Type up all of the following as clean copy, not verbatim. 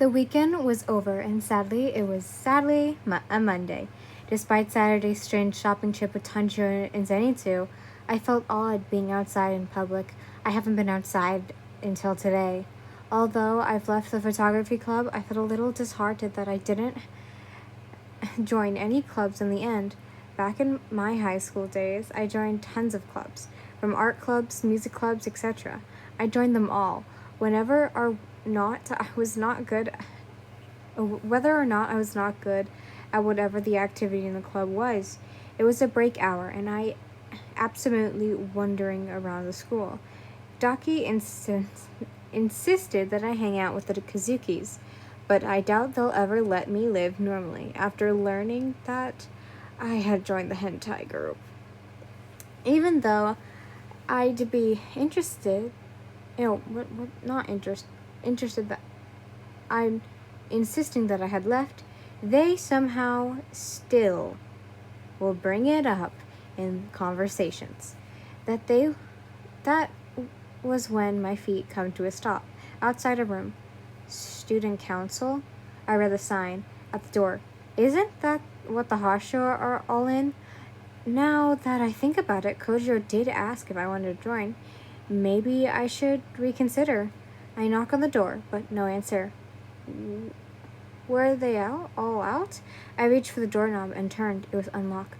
The weekend was over, and sadly, it was a Monday. Despite Saturday's strange shopping trip with Tanjiro and Zenitsu, I felt odd being outside in public. I haven't been outside until today. Although I've left the photography club, I felt a little disheartened that I didn't join any clubs in the end. Back in my high school days, I joined tons of clubs, from art clubs, music clubs, etc. I joined them all. Whenever or not I was not good whether or not I was not good at whatever the activity in the club was. It was a break hour, and I absolutely wandering around the school. Daki insisted that I hang out with the Kazukis, but I doubt they'll ever let me live normally after learning that I had joined the hentai group. Even though I'd be interested, not interested that I'm insisting that I had left, they somehow still will bring it up in conversations. That was when my feet come to a stop. Outside a room. Student council? I read the sign at the door. Isn't that what the Hosho are all in? Now that I think about it, Kojiro did ask if I wanted to join. Maybe I should reconsider. I knock on the door, but no answer. Were they all out? I reached for the doorknob and turned. It was unlocked.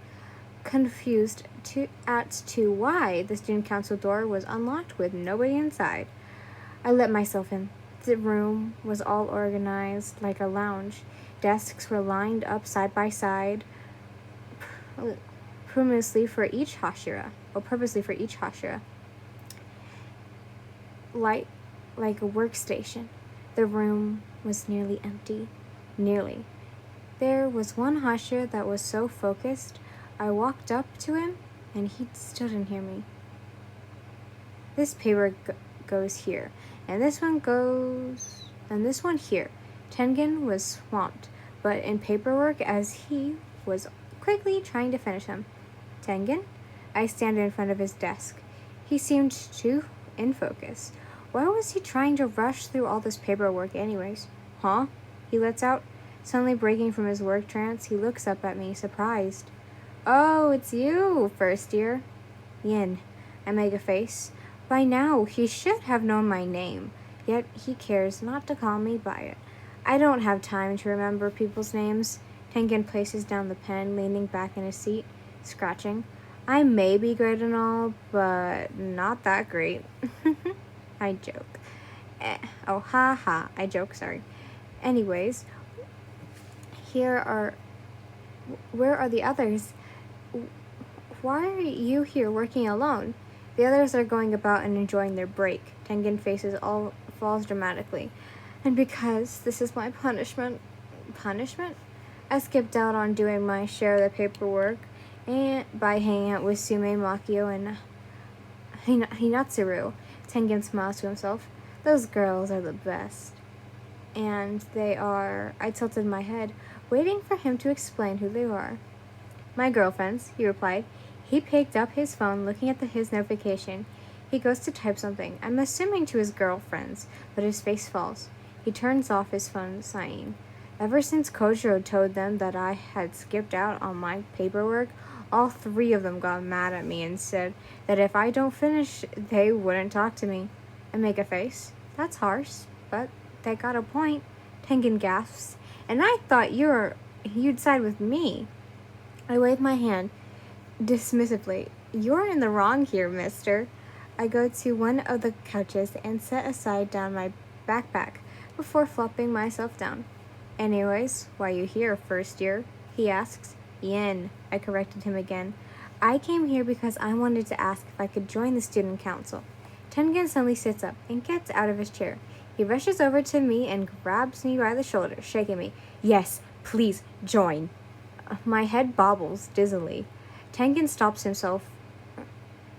Confused as to why the student council door was unlocked with nobody inside, I let myself in. The room was all organized like a lounge. Desks were lined up side by side, purposely for each hashira. Like a workstation. The room was nearly empty. Nearly. There was one hashira that was so focused, I walked up to him, and he still didn't hear me. This paper goes here, and this one here. Tengen was swamped, but in paperwork as he was quickly trying to finish them. Tengen? I stand in front of his desk. He seemed too in focus. Why was he trying to rush through all this paperwork anyways? Huh? He lets out. Suddenly breaking from his work trance, he looks up at me, surprised. Oh, it's you, first year. Yin. I make a face. By now, he should have known my name, yet he cares not to call me by it. I don't have time to remember people's names. Tengen places down the pen, leaning back in his seat, scratching. I may be great and all, but not that great. I joke. I joke, sorry. Anyways, where are the others? Why are you here working alone? The others are going about and enjoying their break. Tengen faces all falls dramatically. And because this is my punishment? Punishment? I skipped out on doing my share of the paperwork and by hanging out with Sume, Makio, and Hinatsuru. Tengen smiles to himself. Those girls are the best. And they are... I tilted my head, waiting for him to explain who they are. My girlfriends, he replied. He picked up his phone, looking at his notification. He goes to type something. I'm assuming to his girlfriends, but his face falls. He turns off his phone, sighing. Ever since Kojiro told them that I had skipped out on my paperwork, all three of them got mad at me and said that if I don't finish, they wouldn't talk to me. I make a face. That's harsh, but they got a point. Tengen gasps. And I thought you'd side with me. I wave my hand dismissively. You're in the wrong here, mister. I go to one of the couches and set aside down my backpack before flopping myself down. Anyways, why you here, first year? He asks. Yin, I corrected him again. I came here because I wanted to ask if I could join the student council. Tengen suddenly sits up and gets out of his chair. He rushes over to me and grabs me by the shoulder, shaking me. Yes, please, join. My head bobbles dizzily. Tengen stops himself,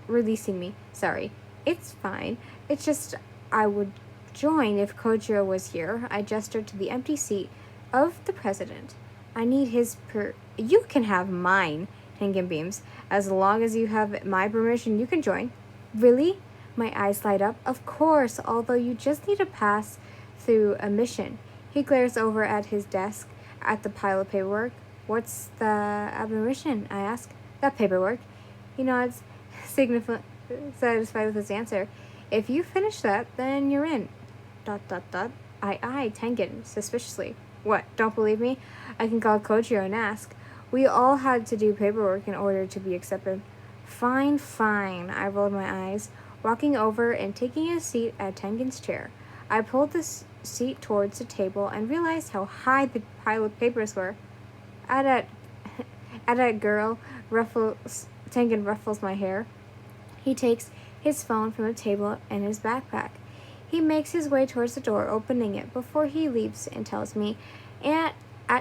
releasing me. Sorry, it's fine. It's just I would join if Kojiro was here. I gestured to the empty seat of the president. I need his You can have mine, Tengen beams. As long as you have my permission, you can join. Really? My eyes light up. Of course, although you just need to pass through a mission. He glares over at his desk at the pile of paperwork. What's the admission? I ask. That paperwork. He nods, satisfied with his answer. If you finish that, then you're in. Dot dot dot. I, Tengen, suspiciously. What, don't believe me? I can call Kojiro and ask. We all had to do paperwork in order to be accepted. Fine, fine, I rolled my eyes, walking over and taking a seat at Tengen's chair. I pulled the seat towards the table and realized how high the pile of papers were. At that girl, Tengen ruffles my hair. He takes his phone from the table and his backpack. He makes his way towards the door, opening it before he leaves and tells me,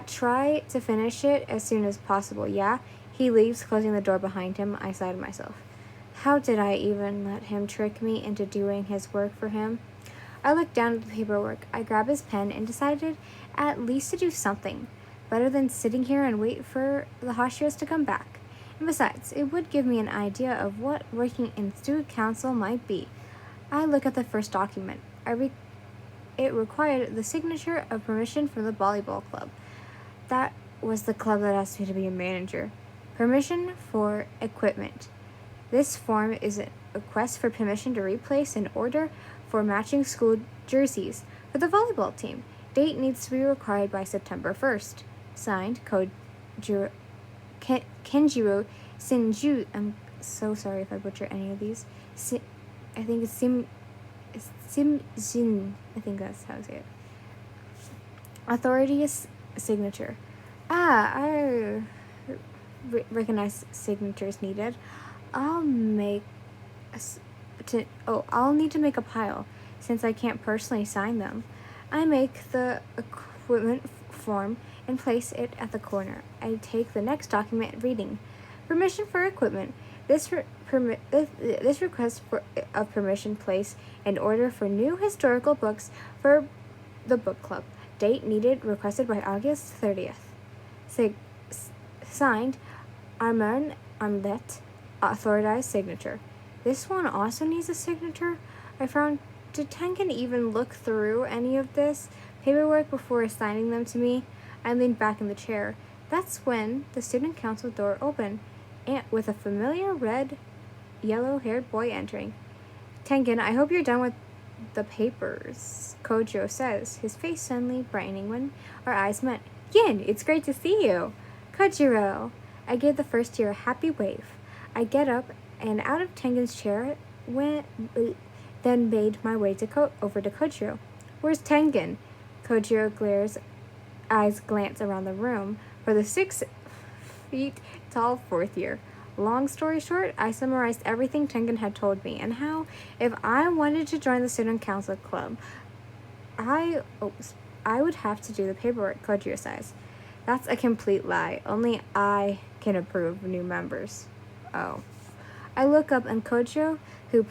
try to finish it as soon as possible, yeah? He leaves, closing the door behind him. I sigh to myself. How did I even let him trick me into doing his work for him? I looked down at the paperwork. I grabbed his pen and decided at least to do something. Better than sitting here and wait for the Hashiras to come back. And besides, it would give me an idea of what working in student council might be. I look at the first document. It required the signature of permission from the volleyball club. That was the club that asked me to be a manager. Permission for equipment. This form is a request for permission to replace an order for matching school jerseys for the volleyball team. Date needs to be required by September 1st. Signed, Kojiro, Kenjiro Sinju. I'm so sorry if I butcher any of these. I think it's Simjin. I think that's how I say it. Authority's signature. I recognize signatures needed. I'll need to make a pile since I can't personally sign them. I make the equipment form and place it at the corner. I take the next document reading. Permission for equipment. This request of permission place an order for new historical books for the book club. Date needed requested by August 30th. Signed, Armand Armlet, authorized signature. This one also needs a signature? I frowned. Did Tengen even look through any of this paperwork before assigning them to me? I leaned back in the chair. That's when the student council door opened, and with a familiar yellow-haired boy entering. Tengen, I hope you're done with the papers, Kojiro says, his face suddenly brightening when our eyes met. Yin, it's great to see you. Kojiro. I gave the first year a happy wave. I get up and out of Tengen's chair, then made my way over to Kojiro. Where's Tengen? Kojiro eyes glance around the room for the 6 feet tall fourth year. Long story short, I summarized everything Tengen had told me and how, if I wanted to join the student council club, I would have to do the paperwork, Kojiro says. That's a complete lie. Only I can approve new members. Oh. I look up and Kojiro, who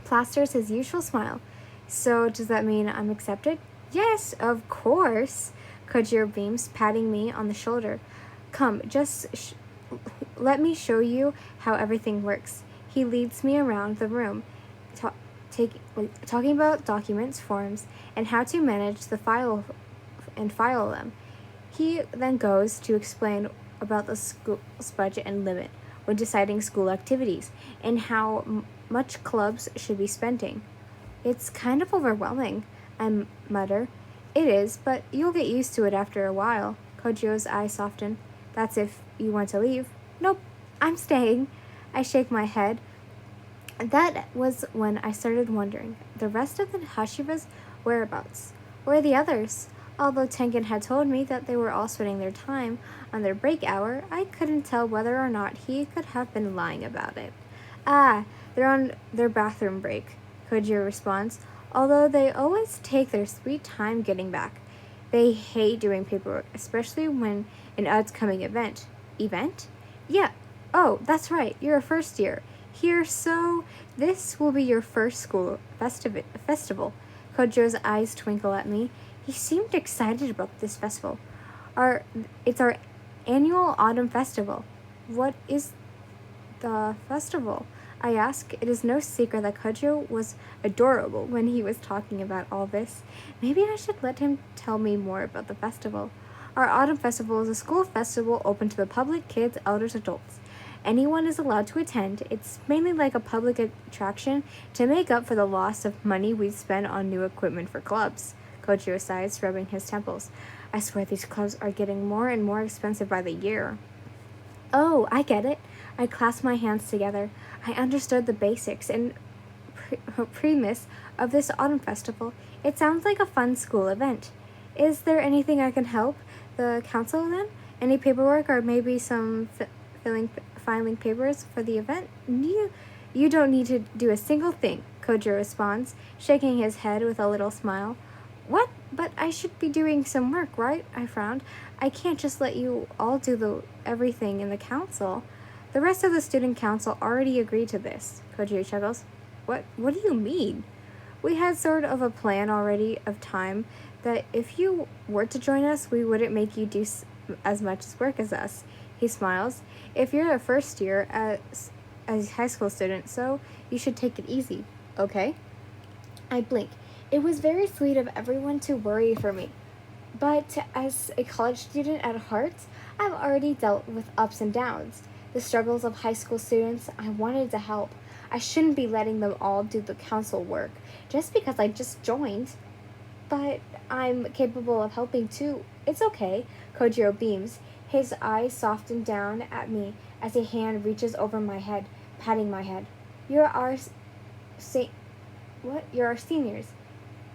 plasters his usual smile. So does that mean I'm accepted? Yes, of course. Kojiro beams, patting me on the shoulder. Come, just let me show you how everything works. He leads me around the room, talking about documents, forms, and how to manage the file them. He then goes to explain about the school's budget and limit when deciding school activities and how much clubs should be spending. It's kind of overwhelming, I mutter. It is, but you'll get used to it after a while. Kojiro's eyes soften. That's if you want to leave. Nope, I'm staying. I shake my head. That was when I started wondering the rest of the Hashira's whereabouts. Where are the others? Although Tengen had told me that they were all spending their time on their break hour, I couldn't tell whether or not he could have been lying about it. They're on their bathroom break, Kojiro responds, although they always take their sweet time getting back. They hate doing paperwork, especially when an upcoming event. Event? Yeah. Oh, that's right. You're a first year. Here, so this will be your first school festival. Kojiro's eyes twinkle at me. He seemed excited about this festival. It's our annual autumn festival. What is the festival? I ask. It is no secret that Kojiro was adorable when he was talking about all this. Maybe I should let him tell me more about the festival. Our autumn festival is a school festival open to the public, kids, elders, adults. Anyone is allowed to attend. It's mainly like a public attraction to make up for the loss of money we've spent on new equipment for clubs. Kojiro sighs, rubbing his temples. I swear these clubs are getting more and more expensive by the year. Oh, I get it. I clasped my hands together. I understood the basics and premise of this autumn festival. It sounds like a fun school event. Is there anything I can help the council then? Any paperwork or maybe some filing papers for the event? You don't need to do a single thing, Kojiro responds, shaking his head with a little smile. What? But I should be doing some work, right? I frowned. I can't just let you all do everything in the council. The rest of the student council already agreed to this, Kojiro chuckles. What do you mean? We had sort of a plan already of time that if you were to join us, we wouldn't make you do as much work as us. He smiles. If you're a first year as a high school student, so you should take it easy, okay? I blink. It was very sweet of everyone to worry for me. But as a college student at heart, I've already dealt with ups and downs. The struggles of high school students, I wanted to help. I shouldn't be letting them all do the council work just because I just joined. But I'm capable of helping too. It's okay, Kojiro beams. His eyes soften down at me as a hand reaches over my head, patting my head. You're our seniors.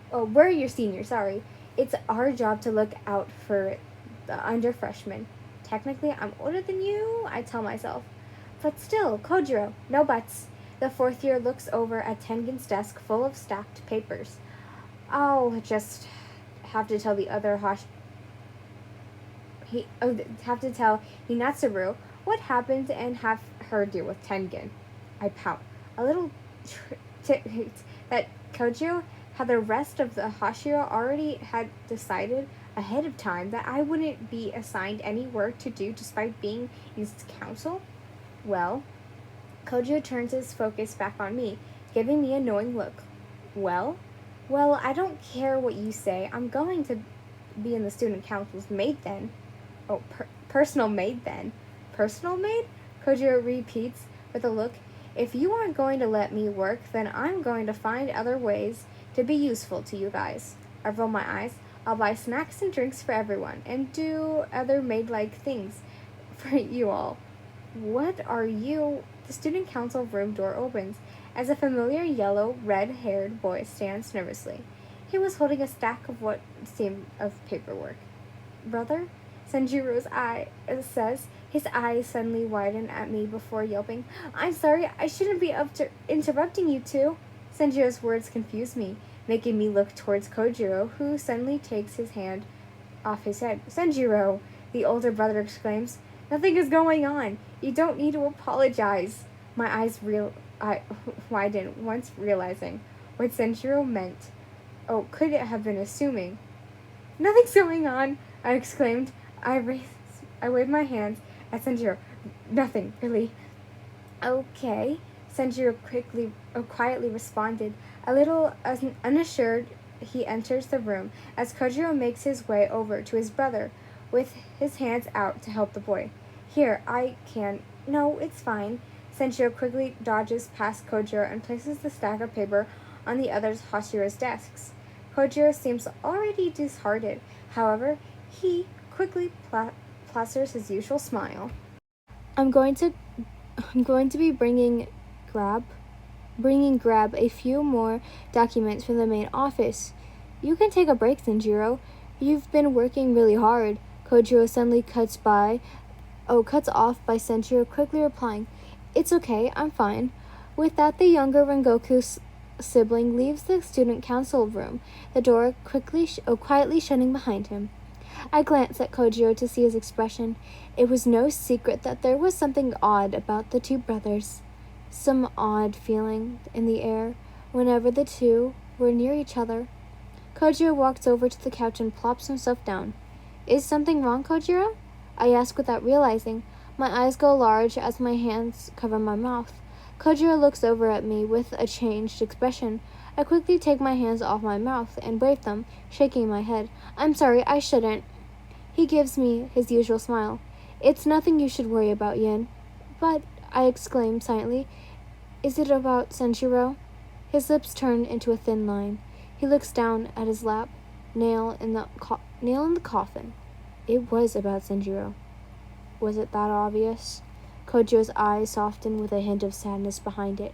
Oh, we're your seniors, sorry. It's our job to look out for the underfreshmen. Technically, I'm older than you, I tell myself. But still, Kojiro, no buts. The fourth year looks over at Tengen's desk full of stacked papers. I'll just have to tell the other have to tell Hinatsuru what happened and have her deal with Tengen. I pout. A little that Kojiro had the rest of the Hashira already had decided ahead of time that I wouldn't be assigned any work to do despite being in its council? Well, Kojiro turns his focus back on me, giving me a knowing look. Well, I don't care what you say. I'm going to be in the student council's maid then. Oh, personal maid then. Personal maid? Kojiro repeats with a look. If you aren't going to let me work, then I'm going to find other ways to be useful to you guys. I roll my eyes. I'll buy snacks and drinks for everyone and do other maid-like things for you all. What are you? The student council room door opens as a familiar yellow, red-haired boy stands nervously. He was holding a stack of what seemed of paperwork. Brother? Senjiro's eye says. His eyes suddenly widen at me before yelping, I'm sorry, I shouldn't be interrupting you two. Senjiro's words confuse me, making me look towards Kojiro, who suddenly takes his hand off his head. Senjiro, the older brother exclaims, nothing is going on. You don't need to apologize. My eyes widen, once realizing what Senjiro meant. Oh, could it have been assuming? Nothing's going on, I exclaimed. I waved my hands at Senjiro. Nothing, really. Okay, Senjiro quietly responded. A little unassured, he enters the room as Kojiro makes his way over to his brother, with his hands out to help the boy. Here, I can. No, it's fine. Senjiro quickly dodges past Kojiro and places the stack of paper on the other Hashira's desks. Kojiro seems already disheartened. However, he quickly plasters his usual smile. I'm going to be bringing grab a few more documents from the main office. You can take a break, Senjiro. You've been working really hard. Kojiro suddenly cuts off by Senjiro quickly replying, It's okay, I'm fine. With that, the younger Rengoku sibling leaves the student council room, the door quietly shutting behind him. I glanced at Kojiro to see his expression. It was no secret that there was something odd about the two brothers. Some odd feeling in the air whenever the two were near each other. Kojiro walks over to the couch and plops himself down. Is something wrong, Kojiro? I ask without realizing. My eyes go large as my hands cover my mouth. Kojiro looks over at me with a changed expression. I quickly take my hands off my mouth and wave them, shaking my head. I'm sorry, I shouldn't. He gives me his usual smile. It's nothing you should worry about, Yin. But, I exclaim silently, is it about Senjiro? His lips turn into a thin line. He looks down at his lap, nail in the coffin. It was about Senjiro. Was it that obvious? Kojiro's eyes soften with a hint of sadness behind it.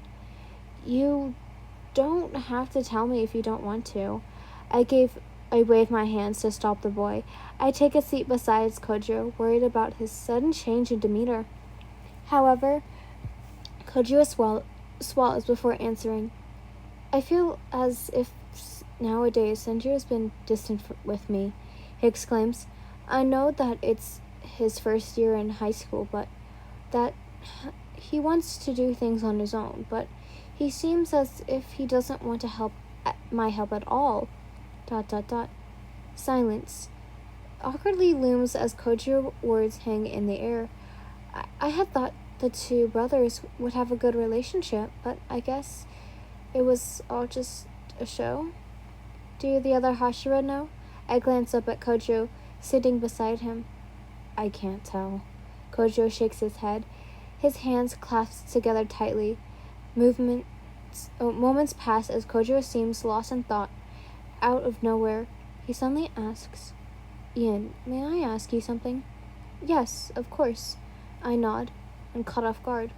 You don't have to tell me if you don't want to. I wave my hands to stop the boy. I take a seat beside Kojiro, worried about his sudden change in demeanor. However, Kojiro swallows before answering. I feel as if nowadays Senjiro's been distant with me, he exclaims. I know that it's his first year in high school, but that he wants to do things on his own, but he seems as if he doesn't want to my help at all. ... Silence awkwardly looms as Kojiro words hang in the air. I had thought the two brothers would have a good relationship, but I guess it was all just a show. Do the other Hashira know? I glance up at Kojiro, sitting beside him. I can't tell. Kojiro shakes his head. His hands clasped together tightly. Moments pass as Kojiro seems lost in thought. Out of nowhere, he suddenly asks, Ian, may I ask you something? Yes, of course. I nod and caught off guard.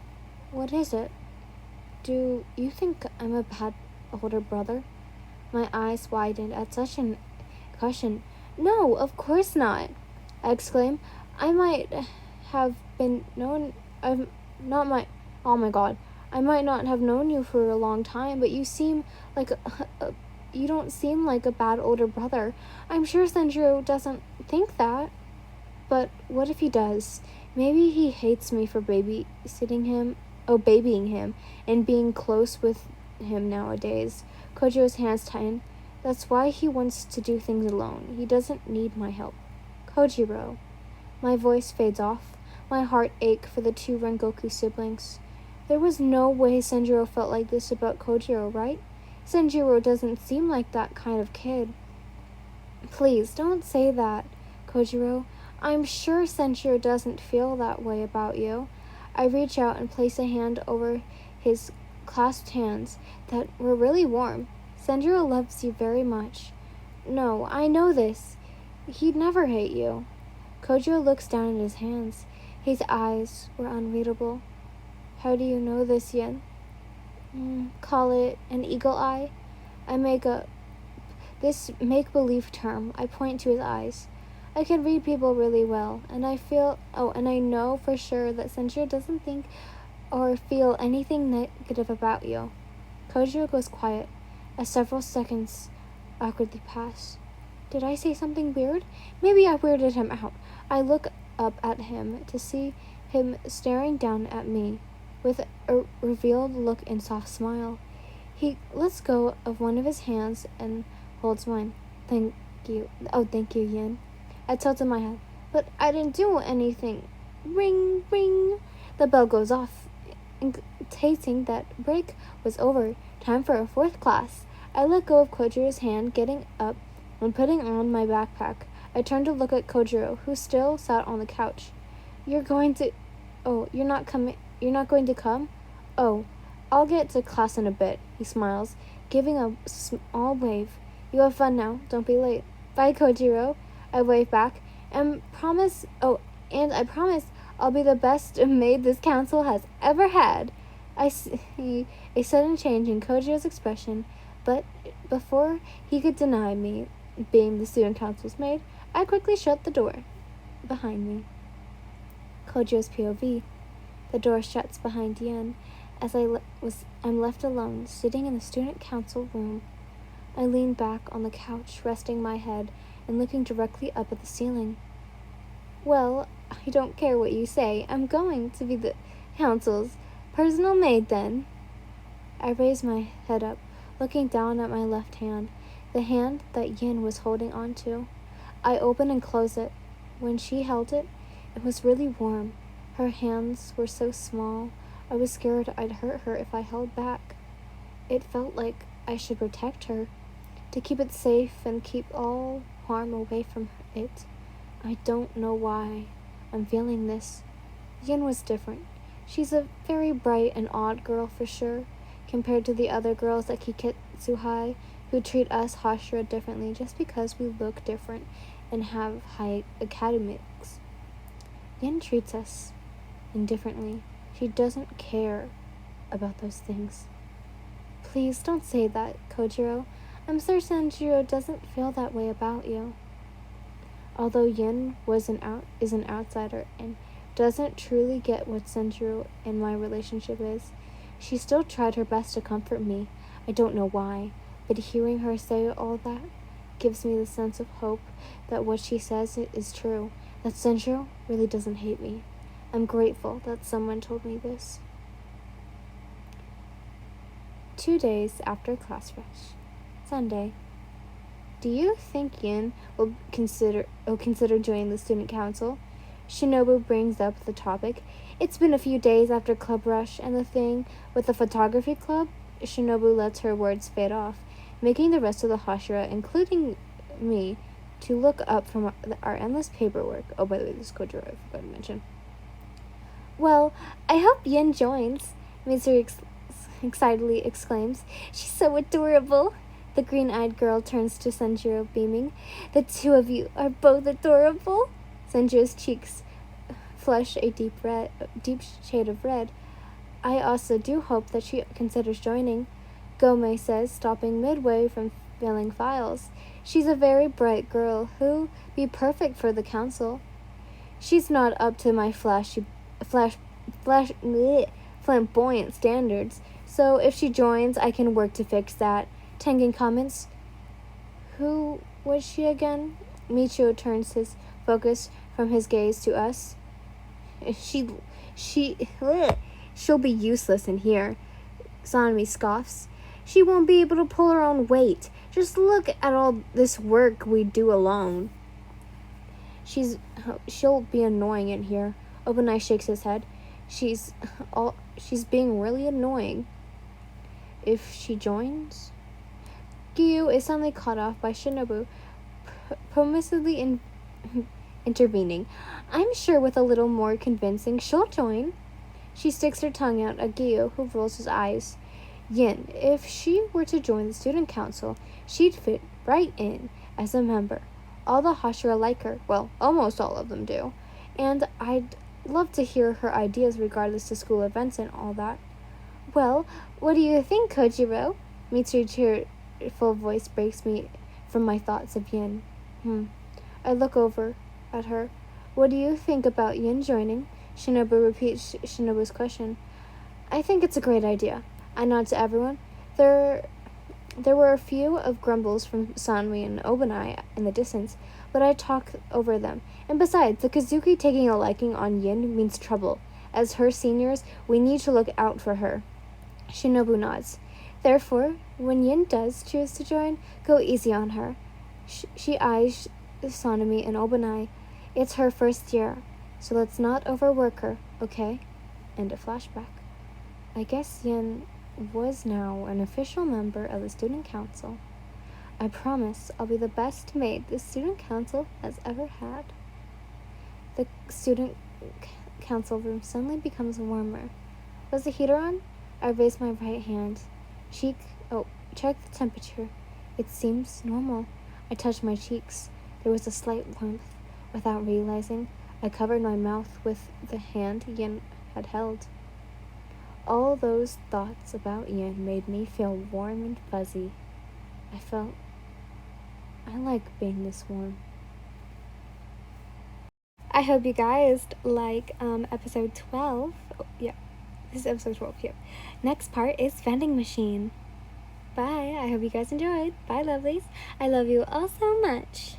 What is it? Do you think I'm a bad older brother? My eyes widened at such an question. No, of course not, I exclaim. I might have been known. Oh my god. I might not have known you for a long time, but you seem like you don't seem like a bad older brother. I'm sure Senjiro doesn't think that. But what if he does? Maybe he hates me for babying him, and being close with him nowadays. Kojiro's hands tighten. That's why he wants to do things alone. He doesn't need my help. Kojiro. My voice fades off. My heart aches for the two Rengoku siblings. There was no way Senjiro felt like this about Kojiro, right? Senjiro doesn't seem like that kind of kid. Please, don't say that, Kojiro. I'm sure Senjiro doesn't feel that way about you. I reach out and place a hand over his clasped hands that were really warm. Senjiro loves you very much. No, I know this. He'd never hate you. Kojiro looks down at his hands. His eyes were unreadable. How do you know this, Yen? Call it an eagle eye. This make-believe term. I point to his eyes. I can read people really well, and I know for sure that Senjiro doesn't think or feel anything negative about you. Kojiro goes quiet as several seconds awkwardly pass. Did I say something weird? Maybe I weirded him out. I look up at him to see him staring down at me with a revealed look and soft smile. He lets go of one of his hands and holds mine. Thank you. Oh, thank you, Yin. I tilted my head. But I didn't do anything. Ring, ring. The bell goes off, indicating that break was over. Time for a fourth class. I let go of Kojiro's hand, getting up and putting on my backpack. I turned to look at Kojiro, who still sat on the couch. You're not going to come? Oh, I'll get to class in a bit, he smiles, giving a small wave. You have fun now. Don't be late. Bye, Kojiro. I wave back, and I promise I'll be the best maid this council has ever had. I see a sudden change in Kojiro's expression, but before he could deny me being the student council's maid, I quickly shut the door behind me. Kojiro's POV. The door shuts behind Yen as I'm left alone, sitting in the student council room. I lean back on the couch, resting my head and looking directly up at the ceiling. Well, I don't care what you say. I'm going to be the council's personal maid then. I raise my head up, looking down at my left hand, the hand that Yin was holding onto. I open and close it. When she held it, it was really warm. Her hands were so small. I was scared I'd hurt her if I held back. It felt like I should protect her, to keep it safe and keep all harm away from it. I don't know why I'm feeling this. Yin was different. She's a very bright and odd girl for sure, compared to the other girls at Kiketsuhai who treat us Hashira differently just because we look different and have high academics. Yin treats us indifferently. She doesn't care about those things. Please don't say that, Kojiro. I'm certain Sanjiro doesn't feel that way about you. Although Yin is an outsider and doesn't truly get what Sanjiro and my relationship is, she still tried her best to comfort me. I don't know why, but hearing her say all that gives me the sense of hope that what she says is true, that Sanjiro really doesn't hate me. I'm grateful that someone told me this. 2 days after class rush. Sunday. Do you think Yin will consider joining the student council? Shinobu brings up the topic. It's been a few days after club rush and the thing with the photography club. Shinobu lets her words fade off, making the rest of the Hashira, including me, to look up from our endless paperwork. Oh, by the way, this is Kojiro, I forgot to mention. Well, I hope Yin joins, Mitsuru excitedly exclaims. She's so adorable. The green-eyed girl turns to Sanjiro, beaming. The two of you are both adorable. Sanjiro's cheeks flush a deep shade of red. I also do hope that she considers joining, Gomei says, stopping midway from filling files. She's a very bright girl who'd be perfect for the council. She's not up to my flamboyant standards, so if she joins, I can work to fix that. Tengen comments. Who was she again? Michio turns his focus from his gaze to us. She'll be useless in here. Sanmi scoffs. She won't be able to pull her own weight. Just look at all this work we do alone. She'll be annoying in here. Obanai shakes his head. She's being really annoying. If she joins? Gyu is suddenly cut off by Shinobu, permissively intervening. I'm sure with a little more convincing, she'll join. She sticks her tongue out at Gyu, who rolls his eyes. Yin, if she were to join the student council, she'd fit right in as a member. All the Hashira like her. Well, almost all of them do. And I'd love to hear her ideas regardless to school events and all that. Well, what do you think, Kojiro? Mitsu's cheerful voice breaks me from my thoughts of Yin. I look over at her. What do you think about Yin joining? Shinobu repeats Shinobu's question. I think it's a great idea. I nod to everyone. There were a few of grumbles from Sanmi and Obanai in the distance, but I talked over them. And besides, the Kazuki taking a liking on Yin means trouble. As her seniors, we need to look out for her. Shinobu nods. Therefore, when Yin does choose to join, go easy on her. She eyes Sanmi and Obanai. It's her first year, so let's not overwork her, okay? And a flashback. I guess Yin was now an official member of the student council. I promise I'll be the best maid the student council has ever had. The student council room suddenly becomes warmer. Was the heater on? I raise my right hand. Check the temperature. It seems normal. I touch my cheeks. There was a slight warmth. Without realizing, I covered my mouth with the hand Yin had held. All those thoughts about Yin made me feel warm and fuzzy. I like being this warm. I hope you guys like episode 12. Oh, yeah, this is episode 12. Yeah. Next part is vending machine. Bye. I hope you guys enjoyed. Bye, lovelies. I love you all so much.